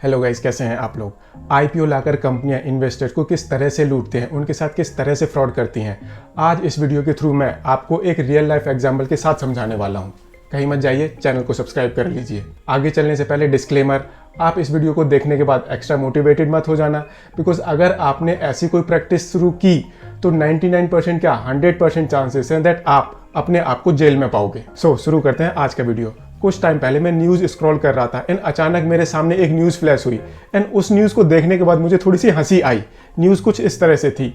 Hello guys, कैसे हैं आप लोग। आईपीओ लाकर कंपनियां इन्वेस्टर्स को किस तरह से लूटते हैं, उनके साथ किस तरह से फ्रॉड करती हैं, आज इस वीडियो के थ्रू मैं आपको एक रियल लाइफ एग्जांपल के साथ समझाने वाला हूं। कहीं मत जाइए, चैनल को सब्सक्राइब कर लीजिए। आगे चलने से पहले डिस्क्लेमर, आप इस वीडियो को देखने के बाद एक्स्ट्रा मोटिवेटेड मत हो जाना, बिकॉज अगर आपने ऐसी कोई प्रैक्टिस शुरू की तो 99% क्या 100% चांसेस हैं दैट आप अपने आप को जेल में पाओगे। शुरू करते हैं आज का वीडियो। कुछ टाइम पहले मैं न्यूज़ स्क्रॉल कर रहा था एंड अचानक मेरे सामने एक न्यूज़ फ्लैश हुई एंड उस न्यूज़ को देखने के बाद मुझे थोड़ी सी हंसी आई। न्यूज़ कुछ इस तरह से थी,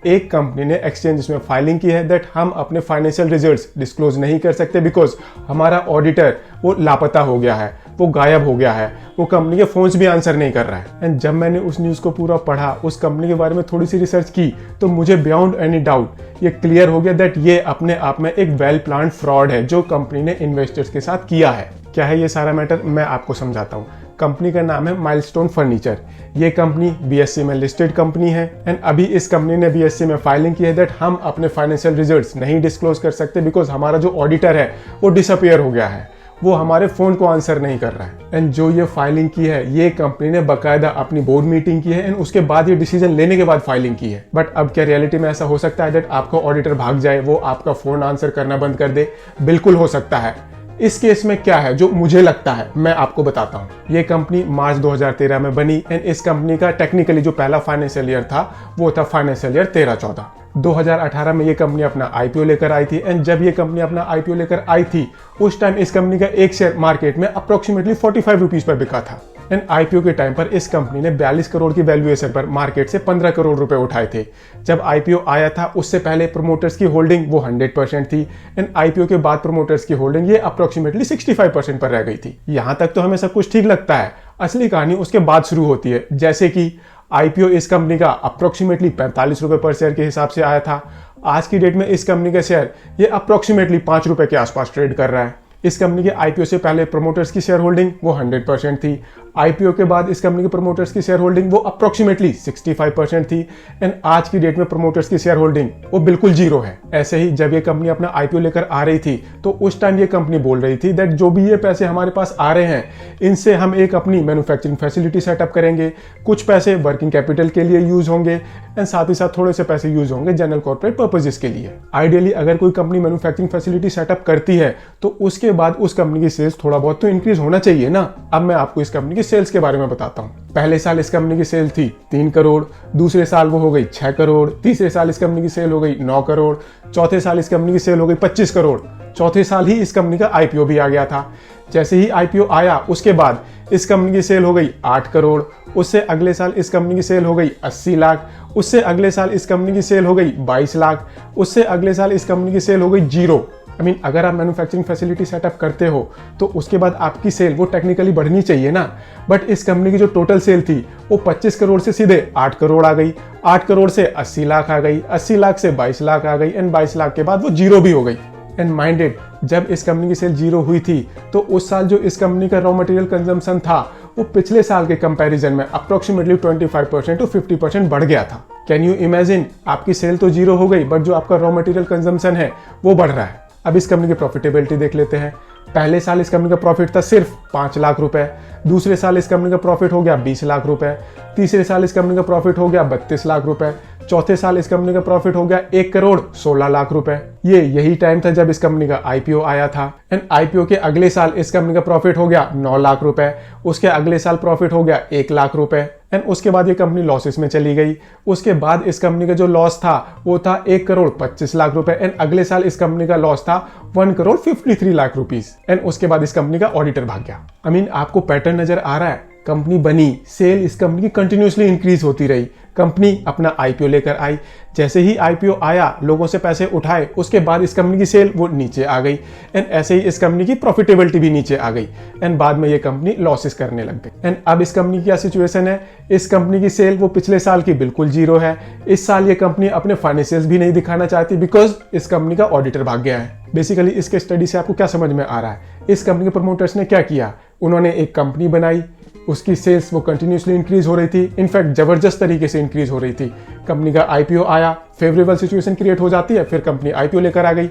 एक कंपनी ने एक्सचेंज में फाइलिंग की है दैट हम अपने फाइनेंशियल रिजल्ट्स डिस्क्लोज नहीं कर सकते बिकॉज हमारा ऑडिटर वो लापता हो गया है, वो गायब हो गया है, वो कंपनी के फोन्स भी आंसर नहीं कर रहा है। एंड जब मैंने उस न्यूज़ को पूरा पढ़ा, उस कंपनी के बारे में थोड़ी सी रिसर्च की, तो मुझे बियॉन्ड एनी डाउट ये क्लियर हो गया दैट ये अपने आप में एक वेल प्लान फ्रॉड है जो कंपनी ने इन्वेस्टर्स के साथ किया है। क्या है ये सारा मैटर, मैं आपको समझाता हूँ। कंपनी का नाम है माइलस्टोन फर्नीचर। ये कंपनी बीएससी में लिस्टेड कंपनी है एंड अभी इस कंपनी ने बीएससी में फाइलिंग की है दैट हम अपने फाइनेंशियल रिजल्ट्स नहीं डिस्क्लोज कर सकते बिकॉज हमारा जो ऑडिटर है वो डिसअपियर हो गया है, वो हमारे फोन को आंसर नहीं कर रहा है। एंड जो ये फाइलिंग की है ये कंपनी ने बकायदा अपनी बोर्ड मीटिंग की है एंड उसके बाद ये डिसीजन लेने के बाद फाइलिंग की है। बट अब क्या रियलिटी में ऐसा हो सकता है दैट आपका ऑडिटर भाग जाए, वो आपका फोन आंसर करना बंद कर दे? बिल्कुल हो सकता है। इस केस में क्या है जो मुझे लगता है मैं आपको बताता हूं। ये कंपनी मार्च 2013 में बनी एंड इस कंपनी का टेक्निकली जो पहला फाइनेंशियल ईयर था वो था फाइनेंशियल ईयर 13-14। 2018 में ये कंपनी अपना आईपीओ लेकर आई थी एंड जब ये कंपनी अपना आईपीओ लेकर आई थी उस टाइम इस कंपनी का एक शेयर मार्केट में अप्रोक्सीमेटली 45 रुपीज पर बिका था। एंड आईपीओ के टाइम पर इस कंपनी ने 42 करोड़ की वैल्यूएशन पर मार्केट से 15 करोड़ रुपए उठाए थे। जब आईपीओ आया था उससे पहले प्रोमोटर्स की होल्डिंग वो 100% थी एंड आईपीओ के बाद प्रोमोटर्स की होल्डिंग ये अप्रोक्सीमेटली 65% पर रह गई थी। यहां तक तो हमें सब कुछ ठीक लगता है। असली कहानी उसके बाद शुरू होती है, जैसे कि आईपीओ इस कंपनी का अप्रोक्सीमेटली 45 रुपए पर शेयर के हिसाब से आया था। आज की डेट में इस कंपनी का शेयर ये अप्रोक्सीमेटली 5 रुपए के आसपास ट्रेड कर रहा है। इस कंपनी के आईपीओ से पहले प्रोमोटर्स की शेयर होल्डिंग वो 100% थी। आईपीओ के बाद इस कंपनी के प्रोमोटर्स की शेयर होल्डिंग वो अप्रोक्सीमेटली 65% थी एंड आज की डेट में प्रोमोटर्स की शेयर होल्डिंग वो बिल्कुल जीरो है। ऐसे ही जब ये कंपनी अपना आईपीओ लेकर आ रही थी तो उस टाइम ये कंपनी बोल रही थी दैट जो भी ये पैसे हमारे पास आ रहे हैं इनसे हम एक अपनी मैन्युफैक्चरिंग फैसिलिटी सेटअप करेंगे, कुछ पैसे वर्किंग कैपिटल के लिए यूज होंगे एंड साथ ही साथ थोड़े से पैसे यूज होंगे जनरल कॉर्पोरेट पर्पजेस के लिए। आइडियली अगर कोई कंपनी मैन्युफैक्चरिंग फैसिलिटी सेटअप करती है तो उसके बाद उस कंपनी की सेल्स थोड़ा बहुत तो इंक्रीज होना चाहिए ना। अब मैं आपको इस कंपनी की सेल्स के बारे में बताता हूं। पहले साल इस कंपनी की सेल थी 3 करोड़, दूसरे साल वो हो गई 6 करोड़, तीसरे साल इस कंपनी की सेल हो गई 9 करोड़, चौथे साल इस कंपनी की सेल हो गई 25 करोड़। चौथे साल ही इस कंपनी का आईपीओ भी आ गया था। जैसे ही आईपीओ आया उसके बाद इस कंपनी की सेल हो गई 8 करोड़, उससे अगले साल इस कंपनी की सेल हो गई 80 लाख, उससे अगले साल इस कंपनी की सेल हो गई 22 लाख, उससे अगले साल इस कंपनी की सेल हो गई 0। अगर आप मैन्युफैक्चरिंग फैसिलिटी सेटअप करते हो तो उसके बाद आपकी सेल वो टेक्निकली बढ़नी चाहिए ना। बट इस कंपनी की जो टोटल सेल थी वो 25 करोड़ से सीधे 8 करोड़ आ गई, 8 करोड़ से 80 लाख आ गई, 80 लाख से 22 लाख आ गई एंड 22 लाख के बाद वो जीरो भी हो गई। एंड माइंडेड, जब इस कंपनी की सेल जीरो हुई थी तो उस साल जो इस कंपनी का रॉ मटेरियल कंजम्पशन था वो पिछले साल के कंपैरिजन में अप्रोक्सीमेटली 25% टू 50% बढ़ गया था। कैन यू इमेजिन, आपकी सेल तो जीरो हो गई बट जो आपका रॉ मटेरियल कंजम्पशन है वो बढ़ रहा है। अब इस कंपनी की प्रॉफिटेबिलिटी देख लेते हैं। पहले साल इस कंपनी का प्रॉफिट था सिर्फ 5 लाख रुपए, दूसरे साल इस कंपनी का प्रॉफिट हो गया 20 लाख रुपए, तीसरे साल इस कंपनी का प्रॉफिट हो गया 32 लाख रुपए, चौथे साल इस कंपनी का प्रॉफिट हो गया 1 करोड़ 16 लाख रुपए। यही टाइम था जब इस कंपनी का आईपीओ आया था एंड आईपीओ के अगले साल इस कंपनी का प्रॉफिट हो गया 9 लाख रुपए, उसके अगले साल प्रॉफिट हो गया 1 लाख रुपए एंड उसके बाद ये कंपनी लॉसेस में चली गई। उसके बाद इस कंपनी का जो लॉस था वो था 1 करोड़ 25 लाख रुपए एंड अगले साल इस कंपनी का लॉस था 1 करोड़ 53 लाख रुपीस एंड उसके बाद इस कंपनी का ऑडिटर भाग गया। आपको पैटर्न नजर आ रहा है। कंपनी बनी, सेल इस कंपनी की कंटिन्यूसली इंक्रीज होती रही, कंपनी अपना आईपीओ लेकर आई, जैसे ही आईपीओ आया लोगों से पैसे उठाए उसके बाद इस कंपनी की सेल वो नीचे आ गई एंड ऐसे ही इस कंपनी की प्रॉफिटेबिलिटी भी नीचे आ गई एंड बाद में ये कंपनी लॉसेस करने लग गई। एंड अब इस कंपनी की क्या सिचुएशन है, इस कंपनी की सेल वो पिछले साल की बिल्कुल जीरो है। इस साल ये कंपनी अपने फाइनेंशियल्स भी नहीं दिखाना चाहती बिकॉज इस कंपनी का ऑडिटर भाग गया है। बेसिकली इसके स्टडी से आपको क्या समझ में आ रहा है, इस कंपनी के प्रमोटर्स ने क्या किया, उन्होंने एक कंपनी बनाई, उसकी सेल्स वो कंटिन्यूसली इंक्रीज हो रही थी, इनफैक्ट जबरदस्त तरीके से इंक्रीज हो रही थी। कंपनी का आईपीओ आया, फेवरेबल सिचुएशन क्रिएट हो जाती है, फिर कंपनी आईपीओ लेकर आ गई।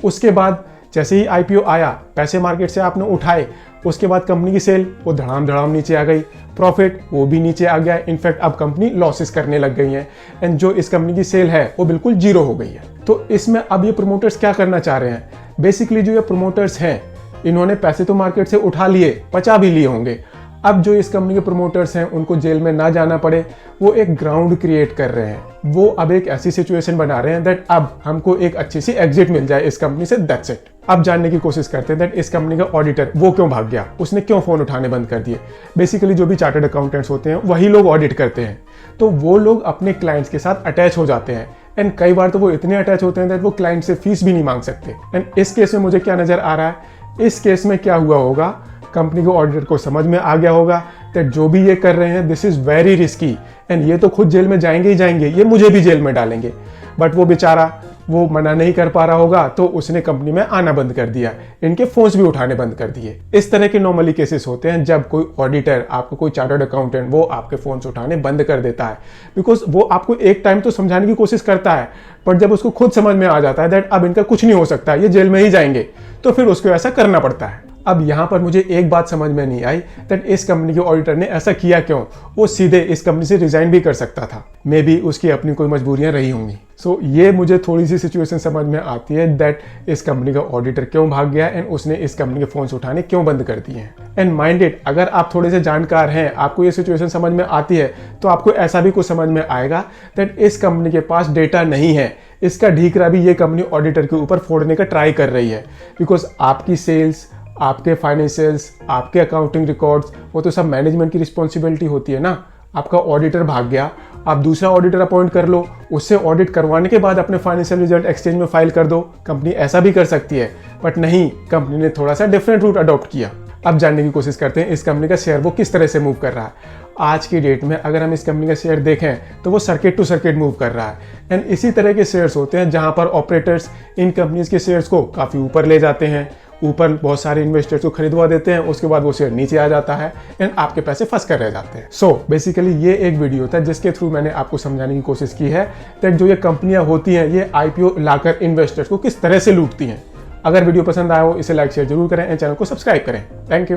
उसके बाद जैसे ही आईपीओ आया, पैसे मार्केट से आपने उठाए, उसके बाद कंपनी की सेल वो धड़ाम धड़ाम नीचे आ गई, प्रॉफिट वो भी नीचे आ गया। इनफैक्ट अब कंपनी लॉसेस करने लग गई है एंड जो इस कंपनी की सेल है वो बिल्कुल जीरो हो गई है। तो इसमें अब ये प्रमोटर्स क्या करना चाह रहे हैं? बेसिकली जो ये प्रमोटर्स हैं, इन्होंने पैसे तो मार्केट से उठा लिए, बचा भी लिए होंगे। अब जो इस कंपनी के प्रमोटर्स हैं उनको जेल में ना जाना पड़े, वो एक ग्राउंड क्रिएट कर रहे हैं। वो अब एक ऐसी सिचुएशन बना रहे हैं दैट अब हमको एक अच्छी सी एग्जिट मिल जाए इस कंपनी से, दैट्स इट। अब जानने की कोशिश करते हैं दैट इस कंपनी का ऑडिटर वो क्यों भाग गया, उसने क्यों फोन उठाने बंद कर दिए। बेसिकली जो भी चार्टर्ड अकाउंटेंट्स होते हैं वही लोग ऑडिट करते हैं, तो वो लोग अपने क्लाइंट्स के साथ अटैच हो जाते हैं एंड कई बार तो वो इतने अटैच होते हैं दैट वो क्लाइंट से फीस भी नहीं मांग सकते। एंड इस केस में मुझे क्या नजर आ रहा है, इस केस में क्या हुआ होगा, कंपनी को ऑडिटर को समझ में आ गया होगा दैट जो भी ये कर रहे हैं this is very risky and ये तो खुद जेल में जाएंगे ही जाएंगे, ये मुझे भी जेल में डालेंगे। बट वो बेचारा वो मना नहीं कर पा रहा होगा, तो उसने कंपनी में आना बंद कर दिया, इनके फोन्स भी उठाने बंद कर दिए। इस तरह के नॉर्मली केसेस होते हैं जब कोई ऑडिटर, आपको कोई चार्टर्ड अकाउंटेंट, वो आपके फोन्स उठाने बंद कर देता है। बिकॉज वो आपको एक टाइम तो समझाने की कोशिश करता है, बट जब उसको खुद समझ में आ जाता है दैट अब इनका कुछ नहीं हो सकता, ये जेल में ही जाएंगे, तो फिर उसको ऐसा करना पड़ता है। अब यहाँ पर मुझे एक बात समझ में नहीं आई दैट इस कंपनी के ऑडिटर ने ऐसा किया क्यों। वो सीधे इस कंपनी से रिजाइन भी कर सकता था, मे बी उसकी अपनी कोई मजबूरियां रही होंगी। सो ये मुझे थोड़ी सी सिचुएशन समझ में आती है दैट इस कंपनी का ऑडिटर क्यों भाग गया एंड उसने इस कंपनी के फोन्स उठाने क्यों बंद कर दिए हैं। एंड माइंडेड, अगर आप थोड़े से जानकार हैं, आपको ये सिचुएशन समझ में आती है, तो आपको ऐसा भी कुछ समझ में आएगा दैट इस कंपनी के पास डेटा नहीं है, इसका ढीकरा भी ये कंपनी ऑडिटर के ऊपर फोड़ने का ट्राई कर रही है। बिकॉज आपकी सेल्स, आपके फाइनेंशियल्स, आपके अकाउंटिंग रिकॉर्ड्स, वो तो सब मैनेजमेंट की रिस्पॉन्सिबिलिटी होती है ना। आपका ऑडिटर भाग गया, आप दूसरा ऑडिटर अपॉइंट कर लो, उससे ऑडिट करवाने के बाद अपने फाइनेंशियल रिजल्ट एक्सचेंज में फाइल कर दो। कंपनी ऐसा भी कर सकती है, बट नहीं, कंपनी ने थोड़ा सा डिफरेंट रूट अडॉप्ट किया। अब जानने की कोशिश करते हैं इस कंपनी का शेयर वो किस तरह से मूव कर रहा है। आज की डेट में अगर हम इस कंपनी का शेयर देखें तो वो सर्किट टू सर्किट मूव कर रहा है एंड इसी तरह के शेयर्स होते हैं जहां पर ऑपरेटर्स इन कंपनीज के शेयर्स को काफ़ी ऊपर ले जाते हैं, ऊपर बहुत सारे इन्वेस्टर्स को खरीदवा देते हैं, उसके बाद वो शेयर नीचे आ जाता है एंड आपके पैसे फंस कर रह जाते हैं। सो बेसिकली ये एक वीडियो था जिसके थ्रू मैंने आपको समझाने की कोशिश की है दैट जो ये कंपनियां होती हैं ये आईपीओ लाकर इन्वेस्टर्स को किस तरह से लूटती हैं। अगर वीडियो पसंद आया हो इसे लाइक शेयर जरूर करें एंड चैनल को सब्सक्राइब करें। Thank you.